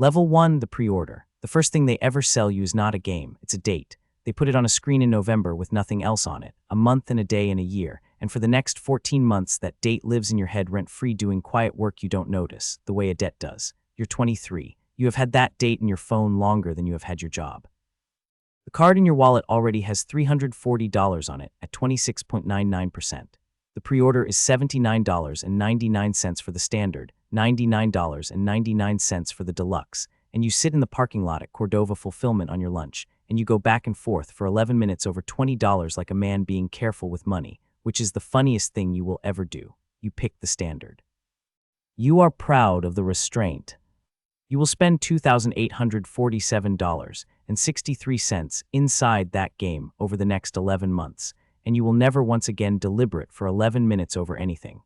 Level 1, the pre-order. The first thing they ever sell you is not a game, it's a date. They put it on a screen in November with nothing else on it, a month and a day and a year, and for the next 14 months that date lives in your head rent-free doing quiet work you don't notice, the way a debt does. You're 23. You have had that date in your phone longer than you have had your job. The card in your wallet already has $340 on it at 26.99%. The pre-order is $79.99 for the standard, $99.99 for the deluxe, and you sit in the parking lot at Cordova Fulfillment on your lunch, and you go back and forth for 11 minutes over $20 like a man being careful with money, which is the funniest thing you will ever do. You pick the standard. You are proud of the restraint. You will spend $2,847.63 inside that game over the next 11 months, and you will never once again deliberate for 11 minutes over anything.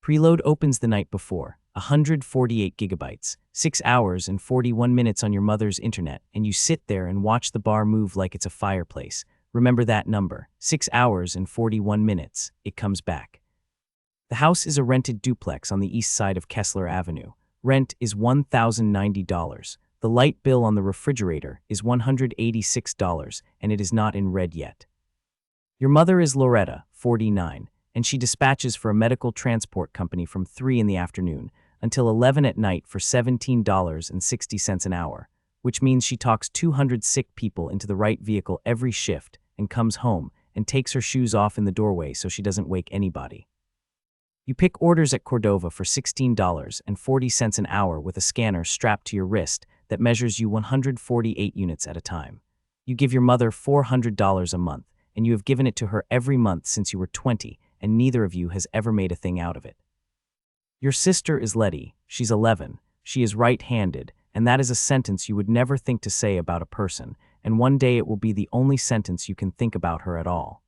Preload opens the night before, 148 gigabytes, 6 hours and 41 minutes on your mother's internet, and you sit there and watch the bar move like it's a fireplace. Remember that number, 6 hours and 41 minutes, it comes back. The house is a rented duplex on the east side of Kessler Avenue. Rent is $1,090. The light bill on the refrigerator is $186, and it is not in red yet. Your mother is Loretta, 49, and she dispatches for a medical transport company from 3 in the afternoon until 11 at night for $17.60 an hour, which means she talks 200 sick people into the right vehicle every shift and comes home and takes her shoes off in the doorway so she doesn't wake anybody. You pick orders at Cordova for $16.40 an hour with a scanner strapped to your wrist that measures you 148 units at a time. You give your mother $400 a month, and you have given it to her every month since you were 20, and neither of you has ever made a thing out of it. Your sister is Letty. She's 11. She is right-handed, and that is a sentence you would never think to say about a person, and one day it will be the only sentence you can think about her at all.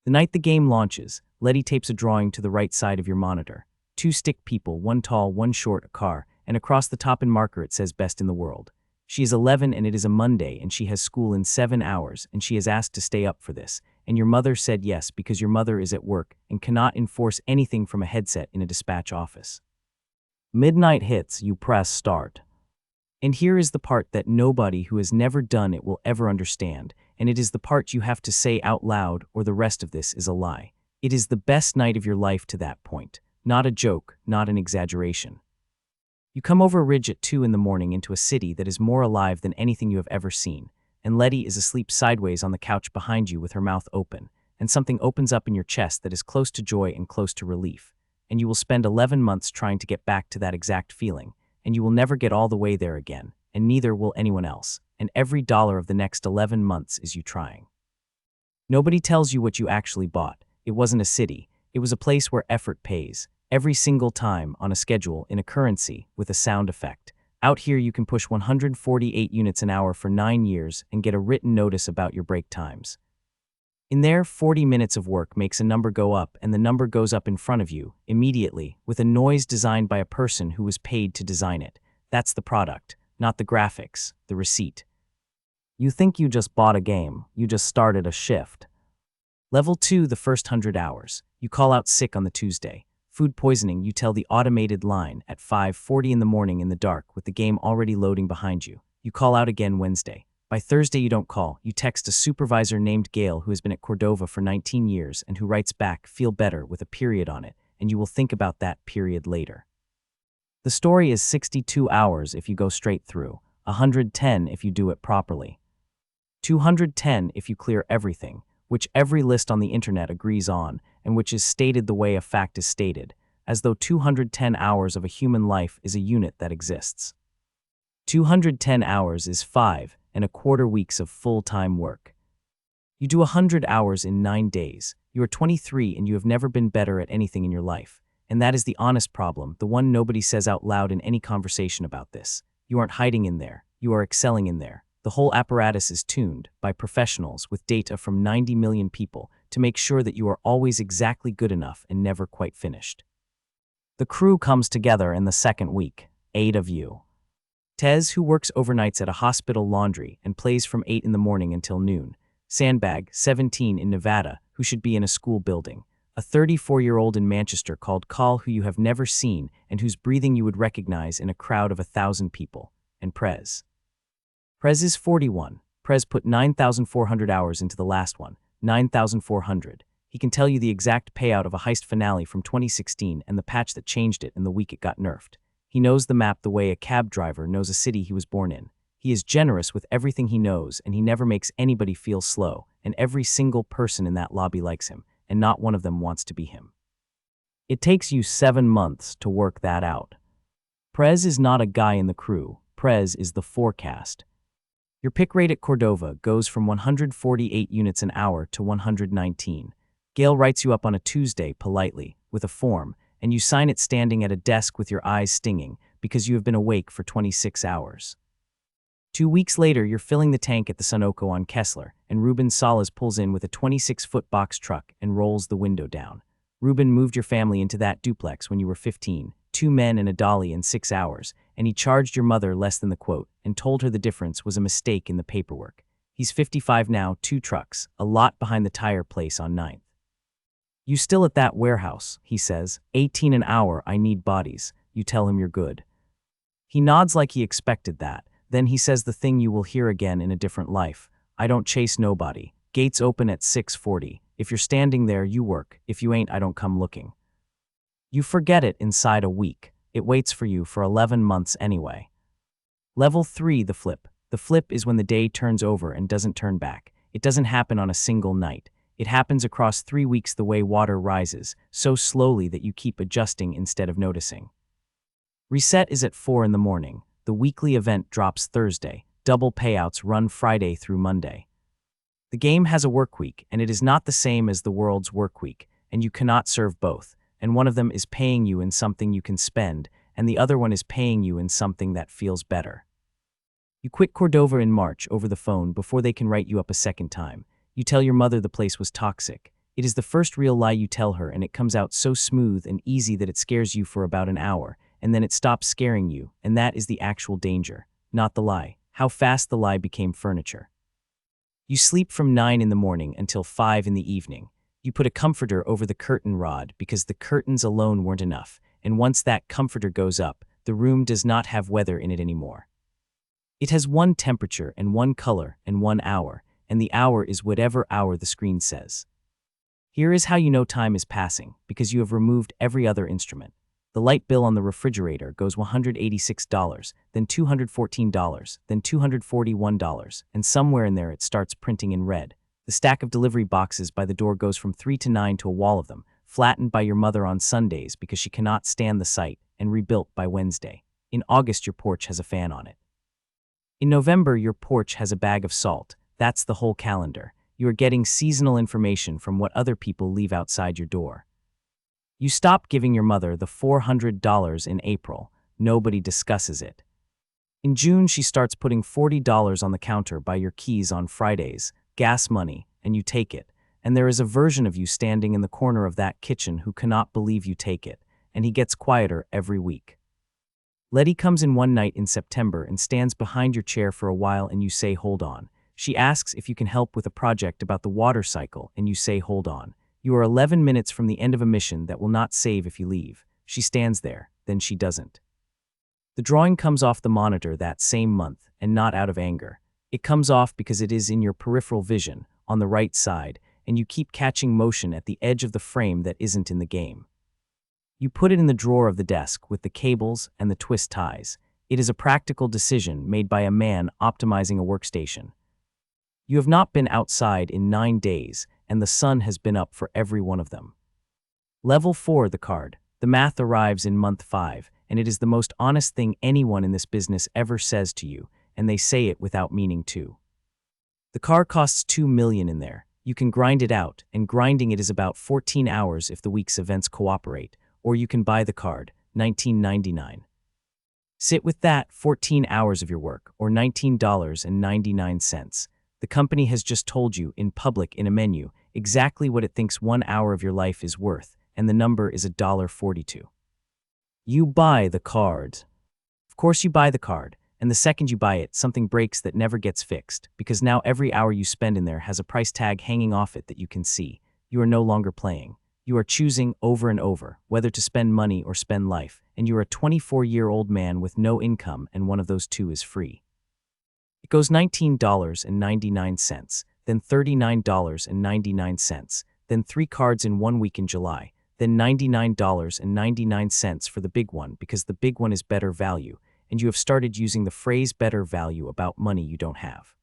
The night the game launches, Letty tapes a drawing to the right side of your monitor. 2 stick people, 1 tall, 1 short, a car, and across the top in marker it says best in the world. She is 11 and it is a Monday and she has school in 7 hours and she is asked to stay up for this, and your mother said yes because your mother is at work and cannot enforce anything from a headset in a dispatch office. Midnight hits, you press start. And here is the part that nobody who has never done it will ever understand, and it is the part you have to say out loud or the rest of this is a lie. It is the best night of your life to that point. Not a joke, not an exaggeration. You come over a ridge at 2 in the morning into a city that is more alive than anything you have ever seen, and Letty is asleep sideways on the couch behind you with her mouth open, and something opens up in your chest that is close to joy and close to relief, and you will spend 11 months trying to get back to that exact feeling, and you will never get all the way there again, and neither will anyone else, and every dollar of the next 11 months is you trying. Nobody tells you what you actually bought. It wasn't a city, it was a place where effort pays. Every single time, on a schedule, in a currency, with a sound effect. Out here you can push 148 units an hour for 9 years and get a written notice about your break times. In there, 40 minutes of work makes a number go up, and the number goes up in front of you, immediately, with a noise designed by a person who was paid to design it. That's the product, not the graphics, the receipt. You think you just bought a game, you just started a shift. Level 2, the first 100 hours. You call out sick on the Tuesday. Food poisoning, you tell the automated line at 5:40 in the morning in the dark with the game already loading behind you. You call out again Wednesday. By Thursday you don't call. You text a supervisor named Gail who has been at Cordova for 19 years and who writes back, feel better, with a period on it, and you will think about that period later. The story is 62 hours if you go straight through, 110 if you do it properly, 210 if you clear everything, which every list on the internet agrees on, and which is stated the way a fact is stated, as though 210 hours of a human life is a unit that exists. 210 hours is 5.25 weeks of full-time work. You do 100 hours in 9 days. You are 23 and you have never been better at anything in your life. And that is the honest problem, the one nobody says out loud in any conversation about this. You aren't hiding in there. You are excelling in there. The whole apparatus is tuned by professionals with data from 90 million people to make sure that you are always exactly good enough and never quite finished. The crew comes together in the second week, 8 of you. Tez, who works overnights at a hospital laundry and plays from 8 in the morning until noon. Sandbag, 17, in Nevada, who should be in a school building. A 34-year-old in Manchester called Call who you have never seen and whose breathing you would recognize in a crowd of 1,000 people. And Prez. Prez is 41. Prez put 9,400 hours into the last one. 9,400. He can tell you the exact payout of a heist finale from 2016 and the patch that changed it and the week it got nerfed. He knows the map the way a cab driver knows a city he was born in. He is generous with everything he knows, and he never makes anybody feel slow, and every single person in that lobby likes him, and not one of them wants to be him. It takes you 7 months to work that out. Prez is not a guy in the crew. Prez is the forecast. Your pick rate at Cordova goes from 148 units an hour to 119. Gail writes you up on a Tuesday politely, with a form, and you sign it standing at a desk with your eyes stinging because you have been awake for 26 hours. 2 weeks later, you're filling the tank at the Sunoco on Kessler, and Ruben Salas pulls in with a 26-foot box truck and rolls the window down. Ruben moved your family into that duplex when you were 15, 2 men and a dolly in 6 hours, and he charged your mother less than the quote and told her the difference was a mistake in the paperwork. He's 55 now, 2 trucks, a lot behind the tire place on 9th. You still at that warehouse, he says. 18 an hour, I need bodies. You tell him you're good. He nods like he expected that. Then he says the thing you will hear again in a different life. I don't chase nobody. Gates open at 6:40. If you're standing there, you work. If you ain't, I don't come looking. You forget it inside a week. It waits for you for 11 months anyway. Level 3, the flip. The flip is when the day turns over and doesn't turn back. It doesn't happen on a single night. It happens across 3 weeks the way water rises, so slowly that you keep adjusting instead of noticing. Reset is at 4 in the morning. The weekly event drops Thursday. Double payouts run Friday through Monday. The game has a work week, and it is not the same as the world's work week, and you cannot serve both, and one of them is paying you in something you can spend, and the other one is paying you in something that feels better. You quit Cordova in March over the phone before they can write you up a second time. You tell your mother the place was toxic. It is the first real lie you tell her, and it comes out so smooth and easy that it scares you for about an hour, and then it stops scaring you, and that is the actual danger, not the lie. How fast the lie became furniture. You sleep from 9 in the morning until 5 in the evening. You put a comforter over the curtain rod because the curtains alone weren't enough, and once that comforter goes up, the room does not have weather in it anymore. It has one temperature and one color and 1 hour, and the hour is whatever hour the screen says. Here is how you know time is passing, because you have removed every other instrument. The light bill on the refrigerator goes $186, then $214, then $241, and somewhere in there it starts printing in red. The stack of delivery boxes by the door goes from 3 to 9 to a wall of them, flattened by your mother on Sundays because she cannot stand the sight, and rebuilt by Wednesday. In August, your porch has a fan on it. In November, your porch has a bag of salt. That's the whole calendar. You are getting seasonal information from what other people leave outside your door. You stop giving your mother the $400 in April. Nobody discusses it. In June, she starts putting $40 on the counter by your keys on Fridays, gas money, and you take it. And there is a version of you standing in the corner of that kitchen who cannot believe you take it, and he gets quieter every week. Letty comes in one night in September and stands behind your chair for a while, and you say, hold on. She asks if you can help with a project about the water cycle, and you say, hold on. You are 11 minutes from the end of a mission that will not save if you leave. She stands there, then she doesn't. The drawing comes off the monitor that same month, and not out of anger. It comes off because it is in your peripheral vision, on the right side, and you keep catching motion at the edge of the frame that isn't in the game. You put it in the drawer of the desk with the cables and the twist ties. It is a practical decision made by a man optimizing a workstation. You have not been outside in 9 days, and the sun has been up for every one of them. Level 4, the card. The math arrives in month 5, and it is the most honest thing anyone in this business ever says to you, and they say it without meaning to. The car costs $2 million in there. You can grind it out, and grinding it is about 14 hours if the week's events cooperate, or you can buy the card, $19.99. Sit with that 14 hours of your work, or $19.99. The company has just told you, in public in a menu, exactly what it thinks 1 hour of your life is worth, and the number is $1.42. You buy the card. Of course you buy the card, and the second you buy it, something breaks that never gets fixed, because now every hour you spend in there has a price tag hanging off it that you can see. You are no longer playing. You are choosing over and over whether to spend money or spend life, and you are a 24-year-old man with no income and one of those two is free. It goes $19.99, then $39.99, then 3 cards in 1 week in July, then $99.99 for the big one because the big one is better value, and you have started using the phrase better value about money you don't have.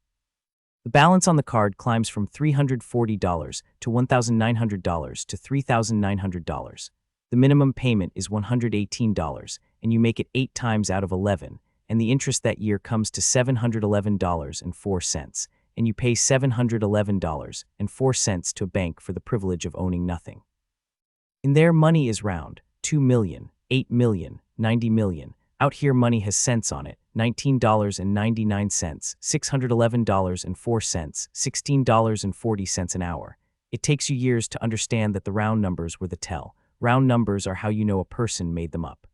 The balance on the card climbs from $340 to $1,900 to $3,900. The minimum payment is $118, and you make it 8 times out of 11, and the interest that year comes to $711.04, and you pay $711.04 to a bank for the privilege of owning nothing. In there, money is round, 2 million, 8 million, 90 million. Out here, money has cents on it, $19.99, $611.04, $16.40 an hour. It takes you years to understand that the round numbers were the tell. Round numbers are how you know a person made them up.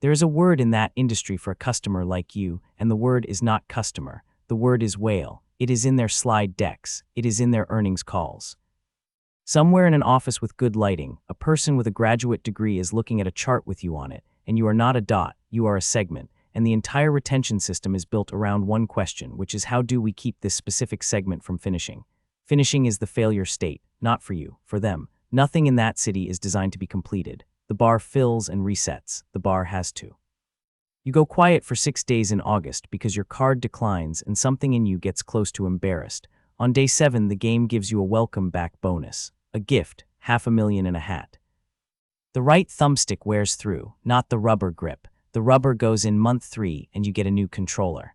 There is a word in that industry for a customer like you, and the word is not customer. The word is whale. It is in their slide decks. It is in their earnings calls. Somewhere in an office with good lighting, a person with a graduate degree is looking at a chart with you on it, and you are not a dot, you are a segment, and the entire retention system is built around one question, which is how do we keep this specific segment from finishing? Finishing is the failure state, not for you, for them. Nothing in that city is designed to be completed. The bar fills and resets. The bar has to. You go quiet for 6 days in August because your card declines and something in you gets close to embarrassed. On day 7, the game gives you a welcome back bonus. A gift, $500,000 and a hat. The right thumbstick wears through, not the rubber grip. The rubber goes in month 3 and you get a new controller.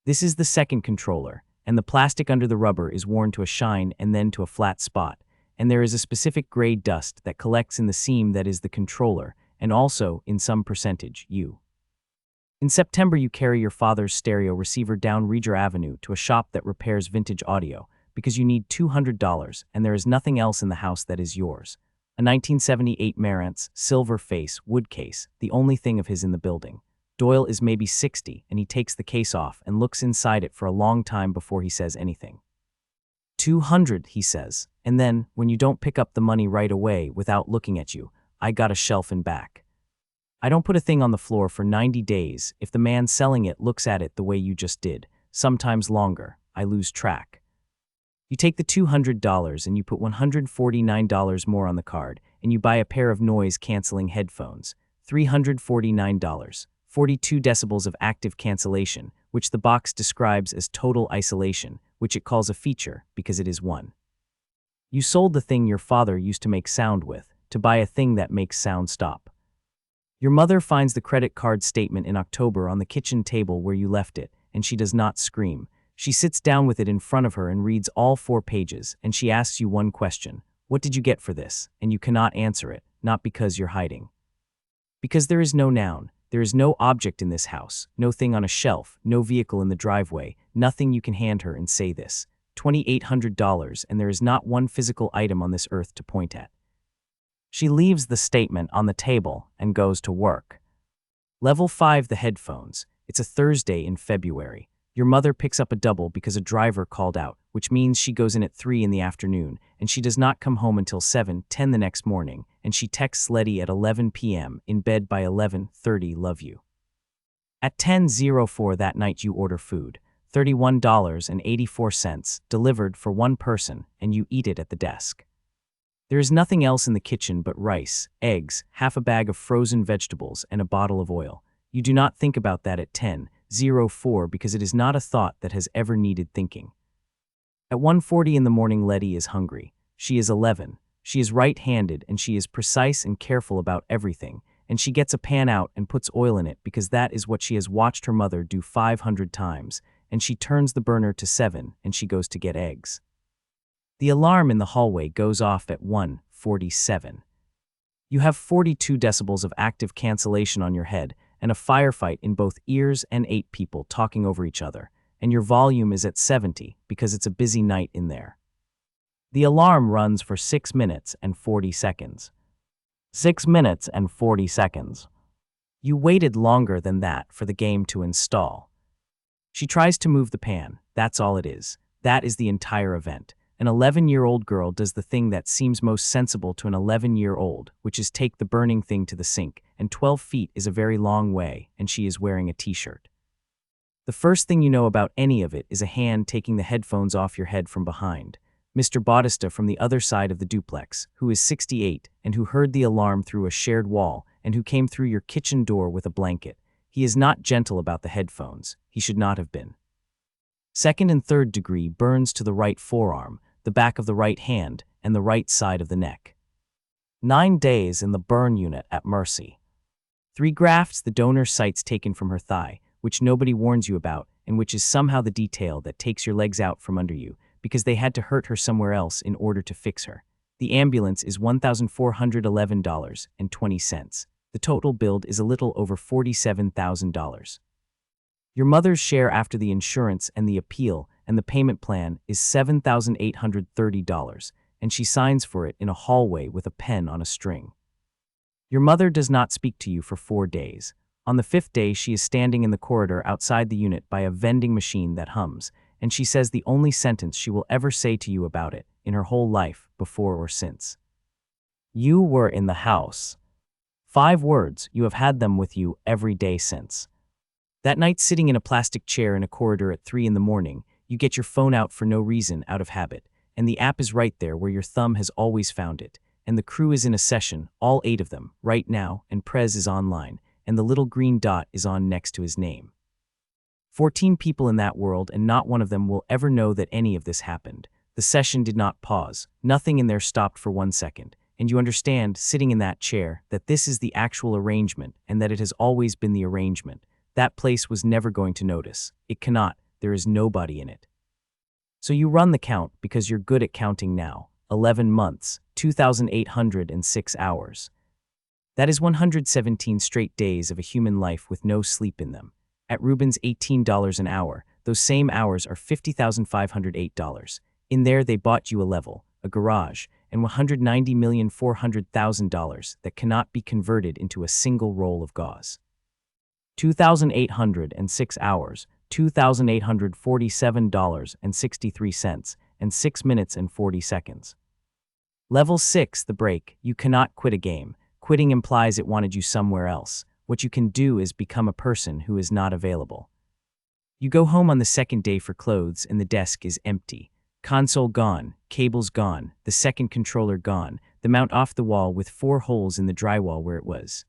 This is the second controller, and the plastic under the rubber is worn to a shine and then to a flat spot, and there is a specific gray dust that collects in the seam that is the controller, and also, in some percentage, you. In September, you carry your father's stereo receiver down Reger Avenue to a shop that repairs vintage audio, because you need $200 and there is nothing else in the house that is yours. A 1978 Marantz, silver face, wood case, the only thing of his in the building. Doyle is maybe 60, and he takes the case off and looks inside it for a long time before he says anything. 200, he says, and then, when you don't pick up the money right away without looking at you, I got a shelf in back. I don't put a thing on the floor for 90 days if the man selling it looks at it the way you just did, sometimes longer. I lose track. You take the $200 and you put $149 more on the card, and you buy a pair of noise-canceling headphones, $349, 42 decibels of active cancellation, which the box describes as total isolation, which it calls a feature because it is one. You sold the thing your father used to make sound with, to buy a thing that makes sound stop. Your mother finds the credit card statement in October on the kitchen table where you left it, and she does not scream. She sits down with it in front of her and reads all 4 pages, and she asks you one question. What did you get for this? And you cannot answer it, not because you're hiding. Because there is no noun, there is no object in this house, no thing on a shelf, no vehicle in the driveway, nothing you can hand her and say this. $2,800, and there is not one physical item on this earth to point at. She leaves the statement on the table and goes to work. Level 5, the headphones. It's a Thursday in February. Your mother picks up a double because a driver called out, which means she goes in at 3 in the afternoon, and she does not come home until 7:10 the next morning, and she texts Letty at 11 p.m., in bed by 11:30, love you. At 10:04 that night you order food, $31.84, delivered for one person, and you eat it at the desk. There is nothing else in the kitchen but rice, eggs, half a bag of frozen vegetables, and a bottle of oil. You do not think about that at 10:04 because it is not a thought that has ever needed thinking. At 1:40 in the morning, Letty is hungry. She is 11. She is right-handed and she is precise and careful about everything, and she gets a pan out and puts oil in it because that is what she has watched her mother do 500 times, and she turns the burner to 7 and she goes to get eggs. The alarm in the hallway goes off at 1:47. You have 42 decibels of active cancellation on your head and a firefight in both ears and 8 people talking over each other, and your volume is at 70 because it's a busy night in there. The alarm runs for 6 minutes and 40 seconds. 6 minutes and 40 seconds. You waited longer than that for the game to install. She tries to move the pan, that's all it is. That is the entire event. An 11-year-old girl does the thing that seems most sensible to an 11-year-old, which is take the burning thing to the sink, and 12 feet is a very long way, and she is wearing a t-shirt. The first thing you know about any of it is a hand taking the headphones off your head from behind. Mr. Bautista from the other side of the duplex, who is 68 and who heard the alarm through a shared wall and who came through your kitchen door with a blanket. He is not gentle about the headphones. He should not have been. Second and third degree burns to the right forearm, the back of the right hand, and the right side of the neck. 9 days in the burn unit at Mercy. 3 grafts, the donor's sites taken from her thigh, which nobody warns you about, and which is somehow the detail that takes your legs out from under you, because they had to hurt her somewhere else in order to fix her. The ambulance is $1,411.20. The total billed is a little over $47,000. Your mother's share after the insurance and the appeal and the payment plan is $7,830, and she signs for it in a hallway with a pen on a string. Your mother does not speak to you for 4 days. On the 5th day, she is standing in the corridor outside the unit by a vending machine that hums, and she says the only sentence she will ever say to you about it in her whole life, before or since. You were in the house. 5 words, you have had them with you every day since. That night, sitting in a plastic chair in a corridor at 3 in the morning, you get your phone out for no reason, out of habit, and the app is right there where your thumb has always found it, and the crew is in a session, all 8 of them, right now, and Prez is online, and the little green dot is on next to his name. 14 people in that world, and not one of them will ever know that any of this happened. The session did not pause, nothing in there stopped for 1 second, and you understand, sitting in that chair, that this is the actual arrangement, and that it has always been the arrangement. That place was never going to notice. It cannot. There is nobody in it. So you run the count because you're good at counting now. 11 months, 2,806 hours. That is 117 straight days of a human life with no sleep in them. At Rubens, $18 an hour. Those same hours are $50,508. In there they bought you a level, a garage, and $190,400,000 that cannot be converted into a single roll of gauze. 2,806 hours, $2,847.63, and 6 minutes and 40 seconds. Level 6, the break. You cannot quit a game. Quitting implies it wanted you somewhere else. What you can do is become a person who is not available. You go home on the 2nd day for clothes and the desk is empty. Console gone, cables gone, the second controller gone, the mount off the wall with 4 holes in the drywall where it was.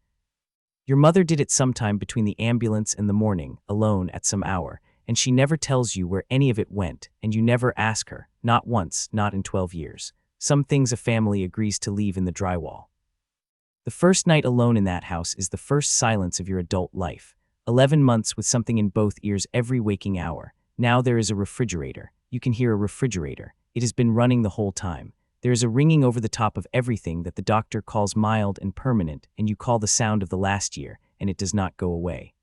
Your mother did it sometime between the ambulance and the morning, alone at some hour, and she never tells you where any of it went, and you never ask her, not once, not in 12 years. Some things a family agrees to leave in the drywall. The first night alone in that house is the first silence of your adult life. 11 months with something in both ears every waking hour. Now there is a refrigerator. You can hear a refrigerator. It has been running the whole time. There is a ringing over the top of everything that the doctor calls mild and permanent, and you call the sound of the last year, and it does not go away.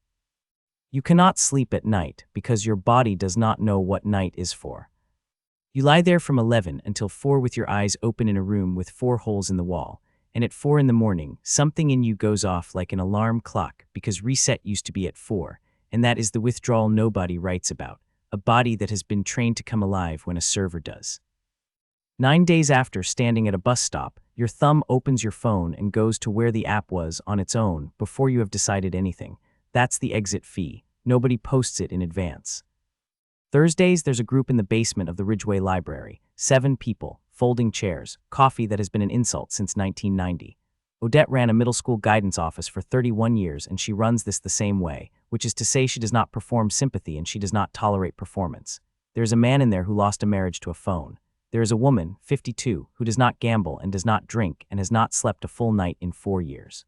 You cannot sleep at night because your body does not know what night is for. You lie there from 11 until 4 with your eyes open in a room with 4 holes in the wall, and at 4 in the morning, something in you goes off like an alarm clock because reset used to be at 4, and that is the withdrawal nobody writes about, a body that has been trained to come alive when a server does. 9 days after, standing at a bus stop, your thumb opens your phone and goes to where the app was on its own before you have decided anything. That's the exit fee. Nobody posts it in advance. Thursdays, there's a group in the basement of the Ridgeway Library. 7 people, folding chairs, coffee that has been an insult since 1990. Odette ran a middle school guidance office for 31 years and she runs this the same way, which is to say she does not perform sympathy and she does not tolerate performance. There's a man in there who lost a marriage to a phone. There is a woman, 52, who does not gamble and does not drink and has not slept a full night in 4 years.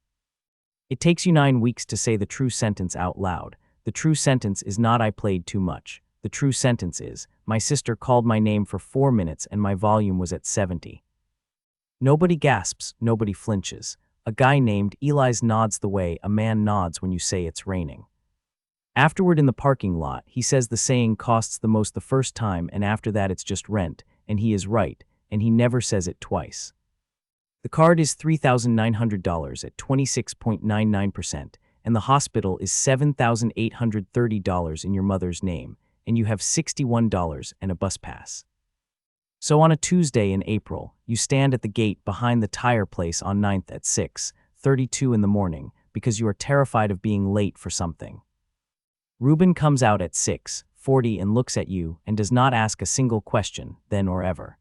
It takes you 9 weeks to say the true sentence out loud. The true sentence is not "I played too much." The true sentence is, "My sister called my name for 4 minutes and my volume was at 70. Nobody gasps, nobody flinches. A guy named Eli's nods the way a man nods when you say it's raining. Afterward in the parking lot, he says the saying costs the most the first time and after that it's just rent, and he is right, and he never says it twice. The card is $3,900 at 26.99%, and the hospital is $7,830 in your mother's name, and you have $61 and a bus pass. So on a Tuesday in April, you stand at the gate behind the tire place on 9th at 6:32 in the morning because you are terrified of being late for something. Ruben comes out at 6:40 and looks at you and does not ask a single question, then or ever.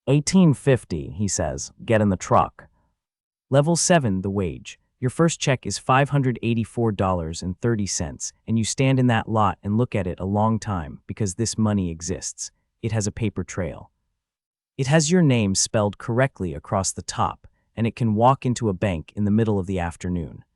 1850, he says, get in the truck. Level 7, the wage. Your first check is $584.30, and you stand in that lot and look at it a long time because this money exists. It has a paper trail. It has your name spelled correctly across the top, and it can walk into a bank in the middle of the afternoon.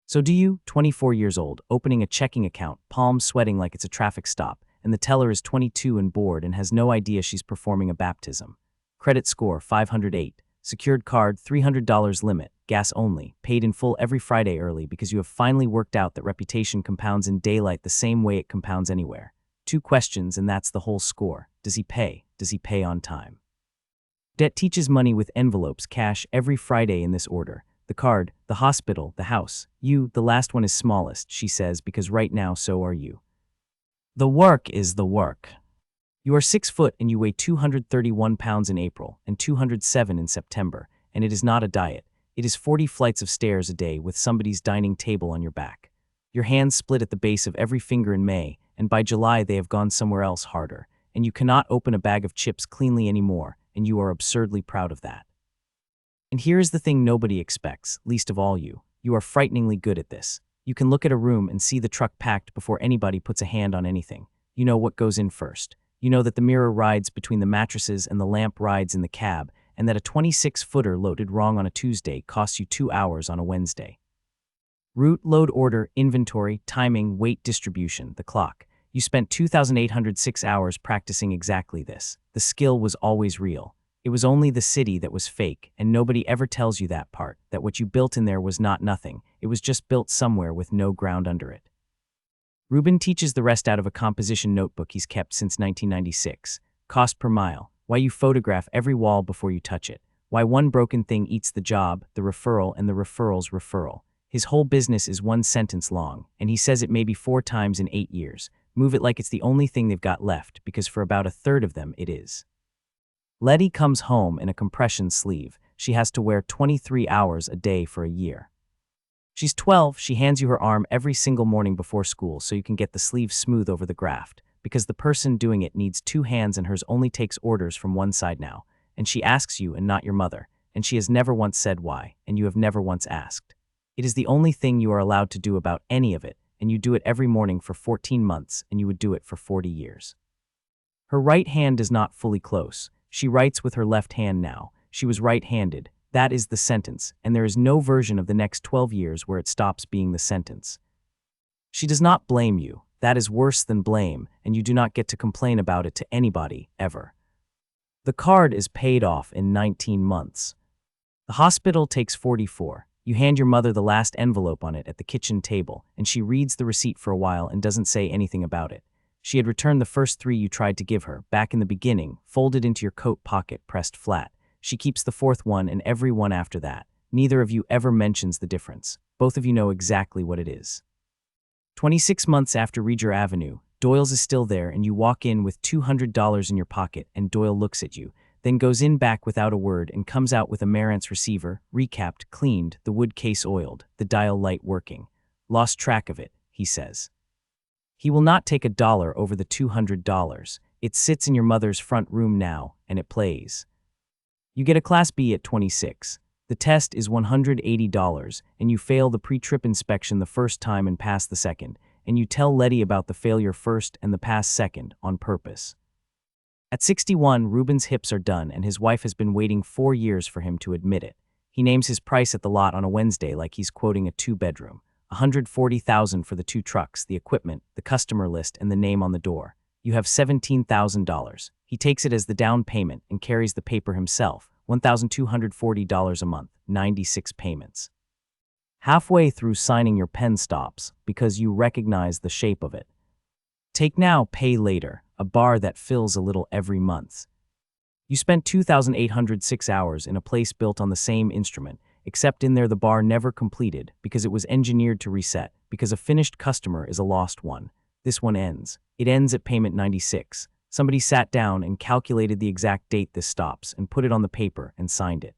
So do you, 24 years old, opening a checking account, palms sweating like it's a traffic stop, and the teller is 22 and bored and has no idea she's performing a baptism. Credit score 508, secured card $300 limit, gas only, paid in full every Friday early because you have finally worked out that reputation compounds in daylight the same way it compounds anywhere. 2 questions and that's the whole score. Does he pay? Does he pay on time? Debt teaches money with envelopes, cash every Friday in this order. The card, the hospital, the house. You, the last one is smallest, she says, because right now so are you. The work is the work. You are 6 foot and you weigh 231 pounds in April and 207 in September, and it is not a diet. It is 40 flights of stairs a day with somebody's dining table on your back. Your hands split at the base of every finger in May, and by July they have gone somewhere else harder, and you cannot open a bag of chips cleanly anymore, and you are absurdly proud of that. And here is the thing nobody expects, least of all you. You are frighteningly good at this. You can look at a room and see the truck packed before anybody puts a hand on anything. You know what goes in first. You know that the mirror rides between the mattresses and the lamp rides in the cab, and that a 26-footer loaded wrong on a Tuesday costs you 2 hours on a Wednesday. Route, load order, inventory, timing, weight distribution, the clock. You spent 2,806 hours practicing exactly this. The skill was always real. It was only the city that was fake, and nobody ever tells you that part, that what you built in there was not nothing. It was just built somewhere with no ground under it. Ruben teaches the rest out of a composition notebook he's kept since 1996. Cost per mile. Why you photograph every wall before you touch it. Why one broken thing eats the job, the referral, and the referral's referral. His whole business is 1 sentence long, and he says it maybe 4 times in 8 years. Move it like it's the only thing they've got left, because for about a third of them it is. Letty comes home in a compression sleeve. She has to wear 23 hours a day for a year. She's 12. She hands you her arm every single morning before school so you can get the sleeve smooth over the graft, because the person doing it needs 2 hands and hers only takes orders from one side now, and she asks you and not your mother, and she has never once said why, and you have never once asked. It is the only thing you are allowed to do about any of it, and you do it every morning for 14 months, and you would do it for 40 years. Her right hand is not fully close. She writes with her left hand now. She was right-handed. That is the sentence, and there is no version of the next 12 years where it stops being the sentence. She does not blame you. That is worse than blame, and you do not get to complain about it to anybody, ever. The card is paid off in 19 months. The hospital takes 44. You hand your mother the last envelope on it at the kitchen table, and she reads the receipt for a while and doesn't say anything about it. She had returned the first 3 you tried to give her, back in the beginning, folded into your coat pocket, pressed flat. She keeps the 4th one and every one after that. Neither of you ever mentions the difference. Both of you know exactly what it is. 26 months after Reger Avenue, Doyle's is still there and you walk in with $200 in your pocket and Doyle looks at you, then goes in back without a word and comes out with a Marantz receiver, recapped, cleaned, the wood case oiled, the dial light working. Lost track of it, he says. He will not take $1 over the $200. It sits in your mother's front room now, and it plays. You get a Class B at 26. The test is $180, and you fail the pre-trip inspection the first time and pass the second, and you tell Letty about the failure first and the pass second, on purpose. At 61, Ruben's hips are done, and his wife has been waiting 4 years for him to admit it. He names his price at the lot on a Wednesday like he's quoting a 2-bedroom. $140,000 for the 2 trucks, the equipment, the customer list, and the name on the door. You have $17,000. He takes it as the down payment and carries the paper himself, $1,240 a month, 96 payments. Halfway through signing, your pen stops because you recognize the shape of it. Take now, pay later, a bar that fills a little every month. You spent 2,806 hours in a place built on the same instrument, except in there the bar never completed because it was engineered to reset, because a finished customer is a lost one. This one ends. It ends at payment 96. Somebody sat down and calculated the exact date this stops and put it on the paper and signed it.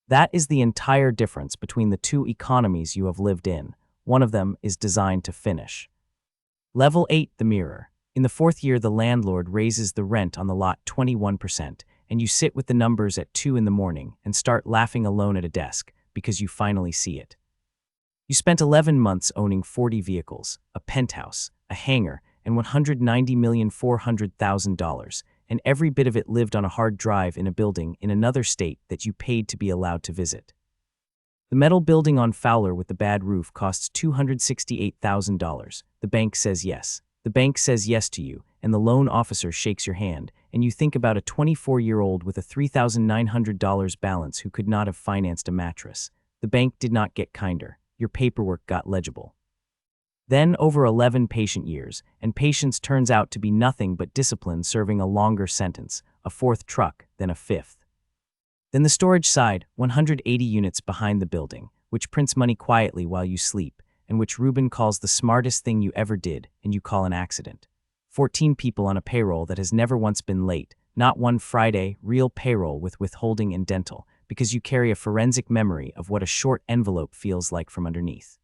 That is the entire difference between the two economies you have lived in. One of them is designed to finish. Level 8, the mirror. In the fourth year, the landlord raises the rent on the lot 21%, and you sit with the numbers at 2 in the morning and start laughing alone at a desk because you finally see it. You spent 11 months owning 40 vehicles, a penthouse, a hangar, and $190,400,000, and every bit of it lived on a hard drive in a building in another state that you paid to be allowed to visit. The metal building on Fowler with the bad roof costs $268,000. The bank says yes. The bank says yes to you, and the loan officer shakes your hand, and you think about a 24-year-old with a $3,900 balance who could not have financed a mattress. The bank did not get kinder. Your paperwork got legible. Then over 11 patient years, and patience turns out to be nothing but discipline serving a longer sentence, a fourth truck, then a fifth. Then the storage side, 180 units behind the building, which prints money quietly while you sleep, and which Ruben calls the smartest thing you ever did, and you call an accident. 14 people on a payroll that has never once been late, not one Friday, real payroll with withholding and dental, because you carry a forensic memory of what a short envelope feels like from underneath.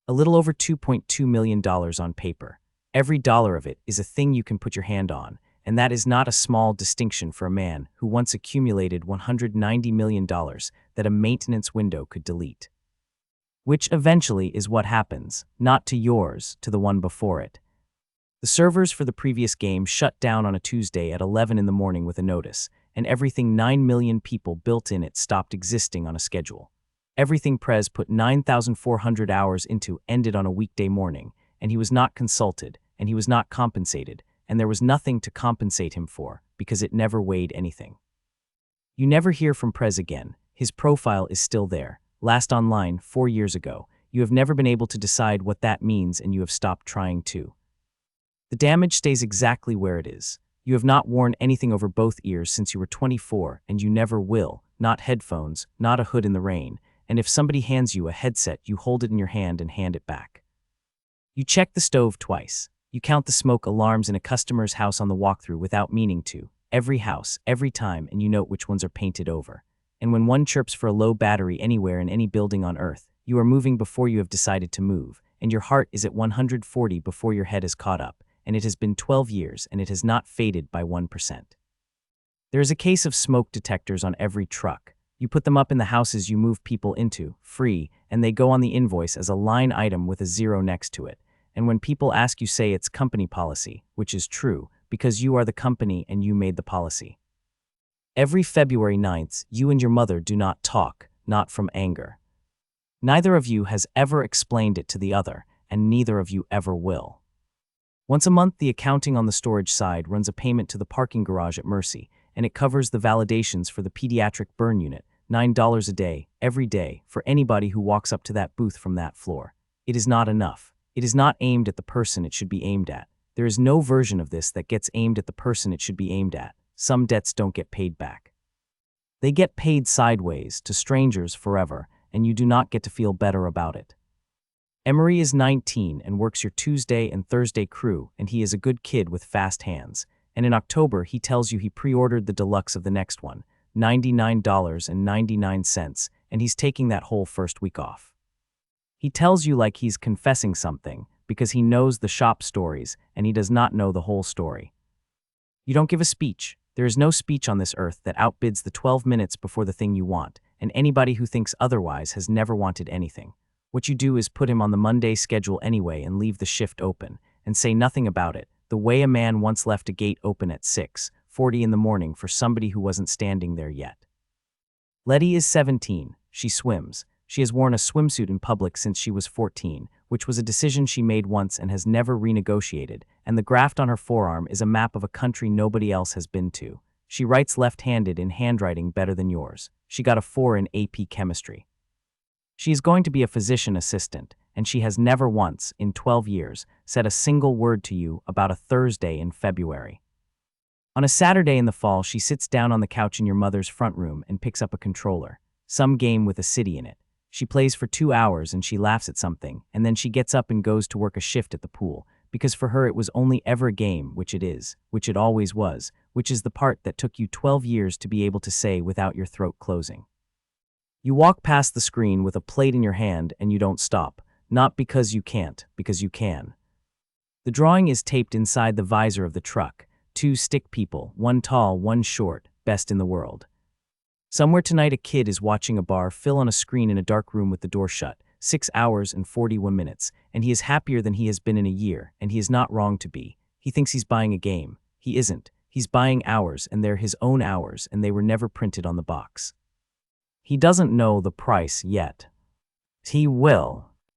A little over $2.2 million on paper. Every dollar of it is a thing you can put your hand on, and that is not a small distinction for a man who once accumulated $190 million that a maintenance window could delete. Which eventually is what happens, not to yours, to the one before it. The servers for the previous game shut down on a Tuesday at 11 in the morning with a notice, and everything 9 million people built in it stopped existing on a schedule. Everything Prez put 9,400 hours into ended on a weekday morning, and he was not consulted, and he was not compensated, and there was nothing to compensate him for, because it never weighed anything. You never hear from Prez again. His profile is still there. Last online 4 years ago. You have never been able to decide what that means, and you have stopped trying to. The damage stays exactly where it is. You have not worn anything over both ears since you were 24, and you never will. Not headphones, not a hood in the rain, and if somebody hands you a headset, you hold it in your hand and hand it back. You check the stove twice. You count the smoke alarms in a customer's house on the walkthrough without meaning to. Every house, every time, and you note which ones are painted over. And when one chirps for a low battery anywhere in any building on Earth, you are moving before you have decided to move, and your heart is at 140 before your head is caught up, and it has been 12 years and it has not faded by 1%. There is a case of smoke detectors on every truck. You put them up in the houses you move people into, free, and they go on the invoice as a line item with a zero next to it. And when people ask, you say it's company policy, which is true, because you are the company and you made the policy. Every February 9th, you and your mother do not talk, not from anger. Neither of you has ever explained it to the other, and neither of you ever will. Once a month, the accounting on the storage side runs a payment to the parking garage at Mercy, and it covers the validations for the pediatric burn unit, $9 a day, every day, for anybody who walks up to that booth from that floor. It is not enough. It is not aimed at the person it should be aimed at. There is no version of this that gets aimed at the person it should be aimed at. Some debts don't get paid back. They get paid sideways, to strangers forever, and you do not get to feel better about it. Emery is 19 and works your Tuesday and Thursday crew, and he is a good kid with fast hands. And in October, he tells you he pre-ordered the deluxe of the next one, $99.99, and he's taking that whole first week off. He tells you like he's confessing something, because he knows the shop stories, and he does not know the whole story. You don't give a speech. There is no speech on this earth that outbids the 12 minutes before the thing you want, and anybody who thinks otherwise has never wanted anything. What you do is put him on the Monday schedule anyway and leave the shift open, and say nothing about it, the way a man once left a gate open at 6:40 in the morning for somebody who wasn't standing there yet. Letty is 17. She swims. She has worn a swimsuit in public since she was 14, which was a decision she made once and has never renegotiated, and the graft on her forearm is a map of a country nobody else has been to. She writes left-handed in handwriting better than yours. She got a 4 in AP chemistry. She is going to be a physician assistant, and she has never once, in 12 years, said a single word to you about a Thursday in February. On a Saturday in the fall, she sits down on the couch in your mother's front room and picks up a controller, some game with a city in it. She plays for 2 hours and she laughs at something, and then she gets up and goes to work a shift at the pool, because for her it was only ever a game, which it always was, which is the part that took you 12 years to be able to say without your throat closing. You walk past the screen with a plate in your hand and you don't stop, not because you can't, because you can. The drawing is taped inside the visor of the truck. 2 stick people, one tall, one short, best in the world. Somewhere tonight a kid is watching a bar fill on a screen in a dark room with the door shut, 6 hours and 41 minutes, and he is happier than he has been in a year, and he is not wrong to be. He thinks he's buying a game. He isn't. He's buying hours, and they're his own hours, and they were never printed on the box. He doesn't know the price yet. He will.